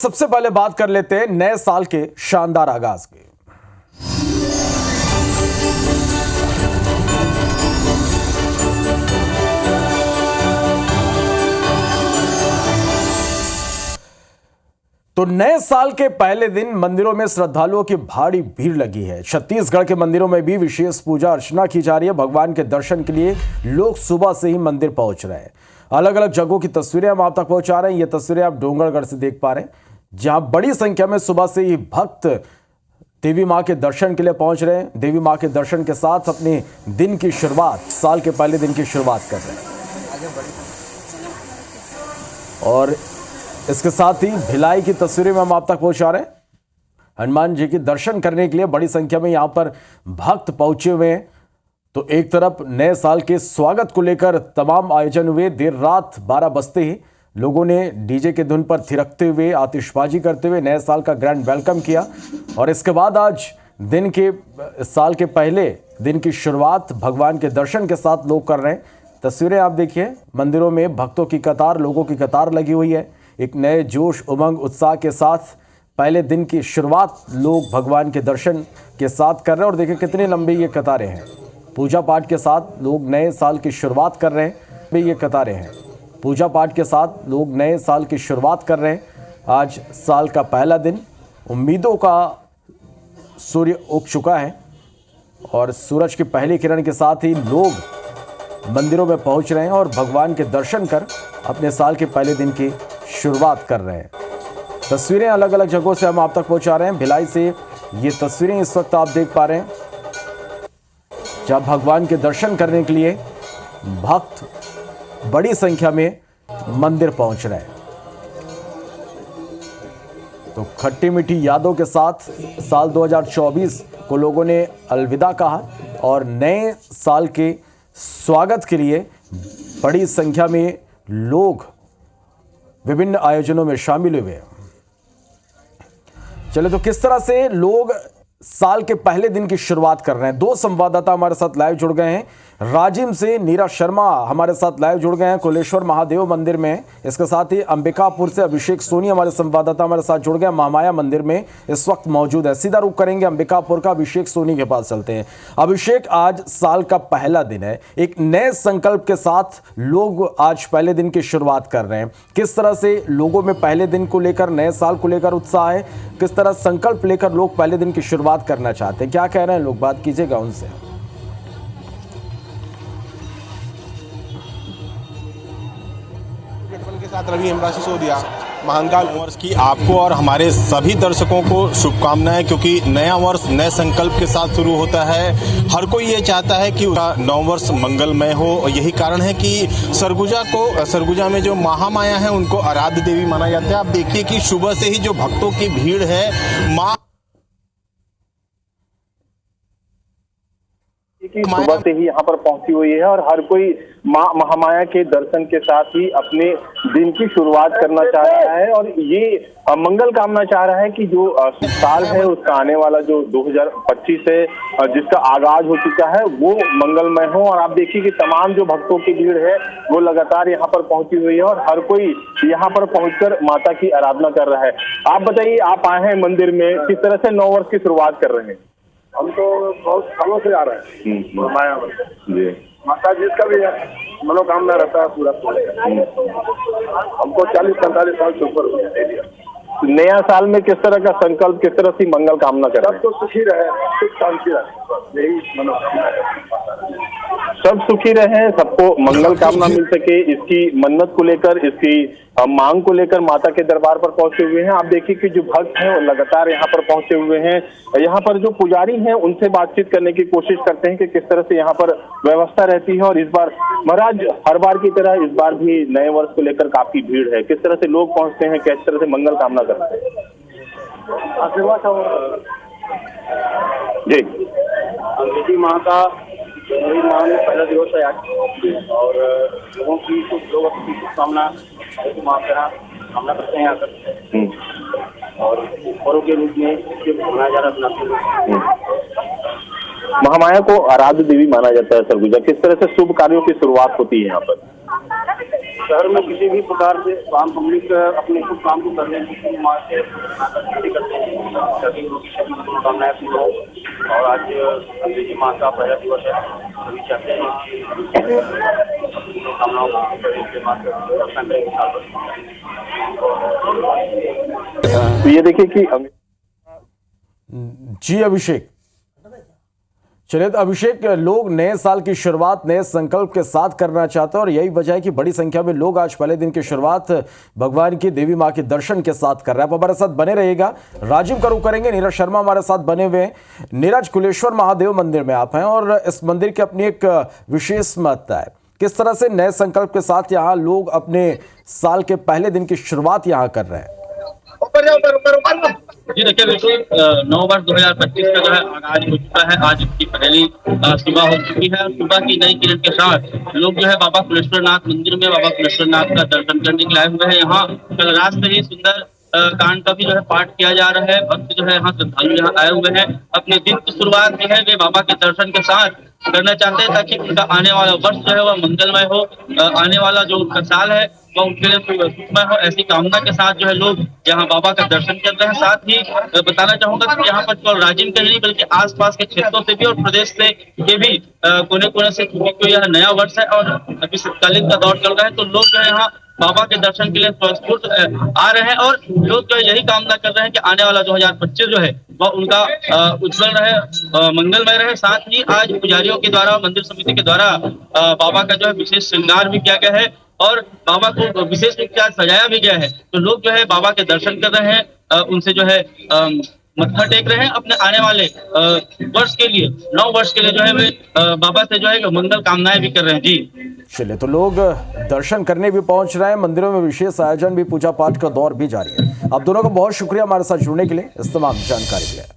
सबसे पहले बात कर लेते हैं नए साल के शानदार आगाज की। तो नए साल के पहले दिन मंदिरों में श्रद्धालुओं की भारी भीड़ लगी है। छत्तीसगढ़ के मंदिरों में भी विशेष पूजा अर्चना की जा रही है। भगवान के दर्शन के लिए लोग सुबह से ही मंदिर पहुंच रहे हैं। अलग अलग जगहों की तस्वीरें हम आप तक पहुंचा रहे हैं। ये तस्वीरें आप डोंगरगढ़ से देख पा रहे हैं, जहां बड़ी संख्या में सुबह से ही भक्त देवी मां के दर्शन के लिए पहुंच रहे हैं। देवी मां के दर्शन के साथ अपने दिन की शुरुआत, साल के पहले दिन की शुरुआत कर रहे हैं। और इसके साथ ही भिलाई की तस्वीरें में हम आप तक पहुंचा रहे हैं। हनुमान जी के दर्शन करने के लिए बड़ी संख्या में यहां पर भक्त पहुंचे हुए हैं। तो एक तरफ नए साल के स्वागत को लेकर तमाम आयोजन हुए। देर रात 12 बजते ही लोगों ने डीजे के धुन पर थिरकते हुए, आतिशबाजी करते हुए नए साल का ग्रैंड वेलकम किया। और इसके बाद आज दिन के साल के पहले दिन की शुरुआत भगवान के दर्शन के साथ लोग कर रहे हैं। तस्वीरें आप देखिए, मंदिरों में भक्तों की कतार, लोगों की कतार लगी हुई है। एक नए जोश, उमंग, उत्साह के साथ पहले दिन की शुरुआत लोग भगवान के दर्शन के साथ कर रहे हैं। और देखिए कितनी लंबी ये कतारें हैं। पूजा पाठ के साथ लोग नए साल की शुरुआत कर रहे हैं। ये कतारें हैं, पूजा पाठ के साथ लोग नए साल की शुरुआत कर रहे हैं। आज साल का पहला दिन, उम्मीदों का सूर्य उग चुका है और सूरज की पहली किरण के साथ ही लोग मंदिरों में पहुंच रहे हैं और भगवान के दर्शन कर अपने साल के पहले दिन की शुरुआत कर रहे हैं। तस्वीरें अलग अलग जगहों से हम आप तक पहुंचा रहे हैं। भिलाई से ये तस्वीरें इस वक्त आप देख पा रहे हैं, जब भगवान के दर्शन करने के लिए भक्त बड़ी संख्या में मंदिर पहुंच रहे हैं। तो खट्टी मीठी यादों के साथ साल 2024 को लोगों ने अलविदा कहा और नए साल के स्वागत के लिए बड़ी संख्या में लोग विभिन्न आयोजनों में शामिल हुए। चले तो किस तरह से लोग साल के पहले दिन की शुरुआत कर रहे हैं। दो संवाददाता हमारे साथ लाइव जुड़ गए हैं। राजिम से नीरा शर्मा हमारे साथ लाइव जुड़ गए हैं कुलेश्वर महादेव मंदिर में। इसके साथ ही अंबिकापुर से अभिषेक सोनी हमारे संवाददाता हमारे साथ जुड़ गए, महामाया मंदिर में इस वक्त मौजूद है। सीधा रुख करेंगे अंबिकापुर का, अभिषेक सोनी के पास चलते हैं। अभिषेक, आज साल का पहला दिन है, एक नए संकल्प के साथ लोग आज पहले दिन की शुरुआत कर रहे हैं। किस तरह से लोगों में पहले दिन को लेकर, नए साल को लेकर उत्साह है? किस तरह संकल्प लेकर लोग पहले दिन की शुरुआत करना चाहते हैं? क्या कह रहे हैं लोग? बात कीजिएगा उनसे। के साथ रवि हमरा सिसोदिया, महाकाल वर्ष की आपको और हमारे सभी दर्शकों को शुभकामनाएं, क्योंकि नया वर्ष नए संकल्प के साथ शुरू होता है। हर कोई ये चाहता है कि उसका नव वर्ष मंगलमय हो। यही कारण है कि सरगुजा में जो महामाया है उनको आराध्य देवी माना जाता है। आप देखिए कि सुबह से ही जो भक्तों की भीड़ है, माँ सुबह से ही यहाँ पर पहुंची हुई है और हर कोई माँ महामाया के दर्शन के साथ ही अपने दिन की शुरुआत करना चाह रहा है और ये मंगल कामना चाह रहा है कि जो साल है उसका आने वाला जो 2025 है, जिसका आगाज हो चुका है, वो मंगलमय हो। और आप देखिए कि तमाम जो भक्तों की भीड़ है वो लगातार यहाँ पर पहुंची हुई है और हर कोई यहाँ पर पहुंचकर माता की आराधना कर रहा है। आप बताइए, आप आए हैं मंदिर में, किस तरह से नव वर्ष की शुरुआत कर रहे हैं? हम तो बहुत सालों से आ रहे हैं माया जी, माता जी का भी मनोकामना रहता है पूरा। हमको 40-45 साल से ऊपर हो गया। नया साल में किस तरह का संकल्प, किस तरह से मंगल कामना कर रहे हैं? सब तो सुखी रहे, सुख शांति रहे, यही मनोकामना है। सब सुखी रहे, सबको मंगल कामना मिल सके, इसकी मन्नत को लेकर, इसकी मांग को लेकर माता के दरबार पर पहुंचे हुए हैं। आप देखिए कि जो भक्त हैं वो लगातार यहाँ पर पहुंचे हुए हैं। यहाँ पर जो पुजारी हैं उनसे बातचीत करने की कोशिश करते हैं कि किस तरह से यहाँ पर व्यवस्था रहती है। और इस बार महाराज, हर बार की तरह इस बार भी नए वर्ष को लेकर काफी भीड़ है। किस तरह से लोग पहुंचते हैं, किस तरह से मंगल कामना करते हैं? आशीर्वाद जी, माँ का वही माँ ने पहला दिवस है आज और लोगों की शुभकामना माँ का कामना करते हैं आकर और पर्व के रूप में मनाया जा रहा है। महामाया को आराध्य देवी माना जाता है सरगुजा। किस तरह से शुभ कार्यों की शुरुआत होती है यहाँ पर? शहर में किसी भी प्रकार से आम पब्लिक अपने शुभ काम को करने की माँ से करते हैं ताकि उनकी सभी मनोकामनाएं पूर्ण हो। और आज अंग्रेजी माह का पहला दिवस है, सभी चाहते हैं कि मनोकामनाओं को पूरी करें, माँ से दर्शन करें साल भर। तो ये देखिए कि जी अभिषेक, चलिए तो अभिषेक, लोग नए साल की शुरुआत नए संकल्प के साथ करना चाहते हैं और यही वजह है कि बड़ी संख्या में लोग आज पहले दिन की शुरुआत भगवान की देवी मां के दर्शन के साथ कर रहे हैं। आप हमारे साथ बने रहिएगा, राजीव करू करेंगे, नीरज शर्मा हमारे साथ बने हुए हैं। नीरज, कुलेश्वर महादेव मंदिर में आप हैं और इस मंदिर की अपनी एक विशेष महत्ता है। किस तरह से नए संकल्प के साथ यहाँ लोग अपने साल के पहले दिन की शुरुआत यहाँ कर रहे हैं? जी देखिए, बिल्कुल 9 वर्ष 2025 का जो है आगाज हो चुका है। आज इसकी पहली सुबह हो चुकी है और सुबह की नई किरण के साथ लोग जो है बाबा कुलेश्वरनाथ मंदिर में बाबा कुलेश्वरनाथ का दर्शन करने के लिए आए हुए हैं। यहाँ कल रात से ही सुंदर कांड का भी जो है पाठ किया जा रहा है। भक्त जो है यहाँ श्रद्धालु यहाँ आए हुए हैं, अपने दिन की शुरुआत जो है वे बाबा के दर्शन के साथ करना चाहते हैं ताकि उनका आने वाला वर्ष जो है वह मंगलमय हो, आने वाला जो उनका साल है वह उनके लिए सुखमय हो। ऐसी कामना के साथ जो है लोग यहाँ बाबा का दर्शन कर रहे हैं। साथ ही बताना चाहूंगा कि यहाँ पर केवल राज्य के नहीं बल्कि आसपास के क्षेत्रों से भी और प्रदेश से के भी कोने कोने से, क्योंकि यह नया वर्ष है और अभी शीतकालीन का दौर चल रहा है, तो लोग जो है यहाँ बाबा के दर्शन के लिए स्वस्फूर्त आ रहे हैं और लोग जो है यही कामना कर रहे हैं कि आने वाला 2025 जो है वह उनका उज्जवल रहे, मंगलमय रहे। साथ ही आज पुजारियों के द्वारा, मंदिर समिति के द्वारा बाबा का जो है विशेष श्रृंगार भी किया गया है और बाबा को विशेष रूप से सजाया भी गया है। तो लोग जो है बाबा के दर्शन कर रहे हैं, उनसे जो है मत्था टेक रहे हैं, अपने आने वाले वर्ष के लिए, 9 वर्ष के लिए जो है वे बाबा से जो है मंगल कामनाएं भी कर रहे हैं। जी चलिए, तो लोग दर्शन करने भी पहुंच रहे हैं, मंदिरों में विशेष आयोजन भी, पूजा पाठ का दौर भी जारी है। आप दोनों का बहुत शुक्रिया हमारे साथ जुड़ने के लिए, इस तमाम जानकारी के लिए।